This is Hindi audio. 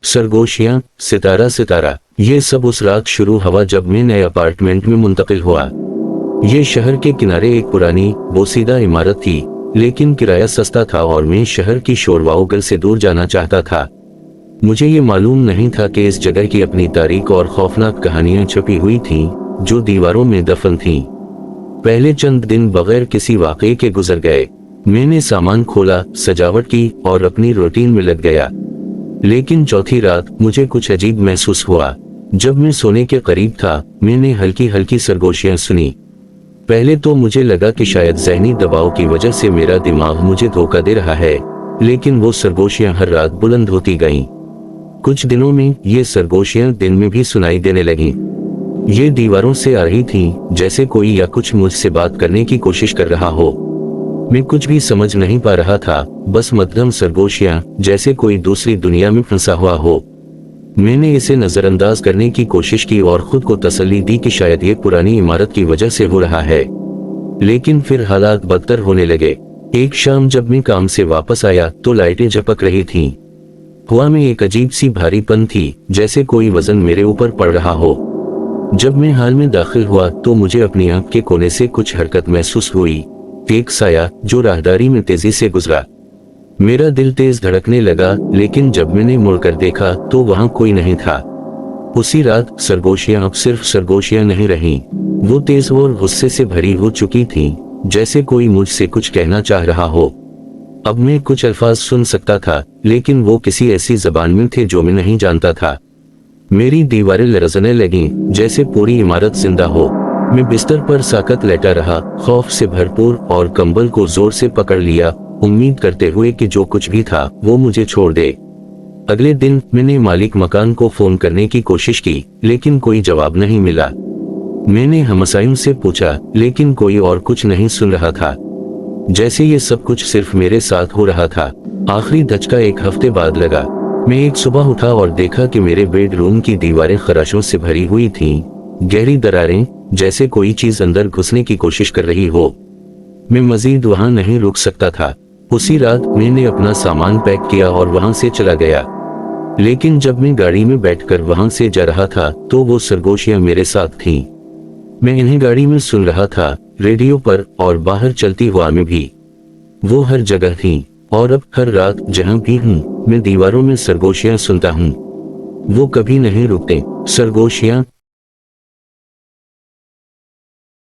सरगोशियां, सितारा सितारा, ये सब उस रात शुरू हुआ जब मैं नए अपार्टमेंट में मुंतकिल हुआ। ये शहर के किनारे एक पुरानी बोसीदा इमारत थी, लेकिन किराया सस्ता था और मैं शहर की शोरवाओगल से दूर जाना चाहता था। मुझे ये मालूम नहीं था कि इस जगह की अपनी तारीख और खौफनाक कहानियां छुपी हुई थीं, जो दीवारों में दफन थीं। पहले चंद दिन बगैर किसी वाक़े के गुजर गए। मैंने सामान खोला, सजावट की और अपनी रूटीन में लग गया। लेकिन चौथी रात मुझे कुछ अजीब महसूस हुआ। जब मैं सोने के करीब था, मैंने हल्की हल्की सरगोशियां सुनी। पहले तो मुझे लगा कि शायद ज़हनी दबाव की वजह से मेरा दिमाग मुझे धोखा दे रहा है, लेकिन वो सरगोशियां हर रात बुलंद होती गईं। कुछ दिनों में ये सरगोशियां दिन में भी सुनाई देने लगीं। ये दीवारों से आ रही थीं, जैसे कोई या कुछ मुझसे बात करने की कोशिश कर रहा हो। मैं कुछ भी समझ नहीं पा रहा था, बस मध्यम सरगोशियां, जैसे कोई दूसरी दुनिया में फंसा हुआ हो। मैंने इसे नजरअंदाज करने की कोशिश की और खुद को तसल्ली दी कि शायद ये पुरानी इमारत की वजह से हो रहा है। लेकिन फिर हालात बदतर होने लगे। एक शाम जब मैं काम से वापस आया तो लाइटें झपक रही थीं। हवा में एक अजीब सी भारीपन थी, जैसे कोई वजन मेरे ऊपर पड़ रहा हो। जब मैं हाल में दाखिल हुआ तो मुझे अपनी आंख के कोने से कुछ हरकत महसूस हुई। एक साया जो राहदारी में तेजी से गुजरा। मेरा दिल तेज धड़कने लगा, लेकिन जब मैंने मुड़कर देखा तो वहां कोई नहीं था। उसी रात सरगोशियां अब सिर्फ सरगोशियां नहीं रहीं, वो तेज और गुस्से से भरी हो चुकी थीं, जैसे कोई मुझसे कुछ कहना चाह रहा हो। अब मैं कुछ अल्फाज सुन सकता था, लेकिन वो किसी ऐसी जबान में थे जो मैं नहीं जानता था। मेरी दीवारें लरजने लगीं, जैसे पूरी इमारत जिंदा हो। मैं बिस्तर पर साकत लेटा रहा, खौफ से भरपूर, और कंबल को जोर से पकड़ लिया, उम्मीद करते हुए कि जो कुछ भी था वो मुझे छोड़ दे। अगले दिन मैंने मालिक मकान को फोन करने की कोशिश की, लेकिन कोई जवाब नहीं मिला। मैंने हमसायों से पूछा, लेकिन कोई और कुछ नहीं सुन रहा था, जैसे ये सब कुछ सिर्फ मेरे साथ हो रहा था। आखिरी धचका एक हफ्ते बाद लगा। मैं एक सुबह उठा और देखा कि मेरे बेडरूम की दीवारें खराशों से भरी हुई थीं, गहरी दरारें, जैसे कोई चीज अंदर घुसने की कोशिश कर रही हो। मैं मजीद वहां नहीं रुक सकता था। उसी रात मैंने अपना सामान पैक किया और वहां से चला गया। लेकिन जब मैं गाड़ी में बैठकर वहां से जा रहा था तो वो सरगोशियां मेरे साथ थीं। मैं इन्हें गाड़ी में सुन रहा था, रेडियो पर और बाहर चलती हवा में भी। वो हर जगह थीं, और अब हर रात जहां भी हूँ मैं दीवारों में सरगोशियां सुनता हूँ। वो कभी नहीं रुकते। सरगोशियां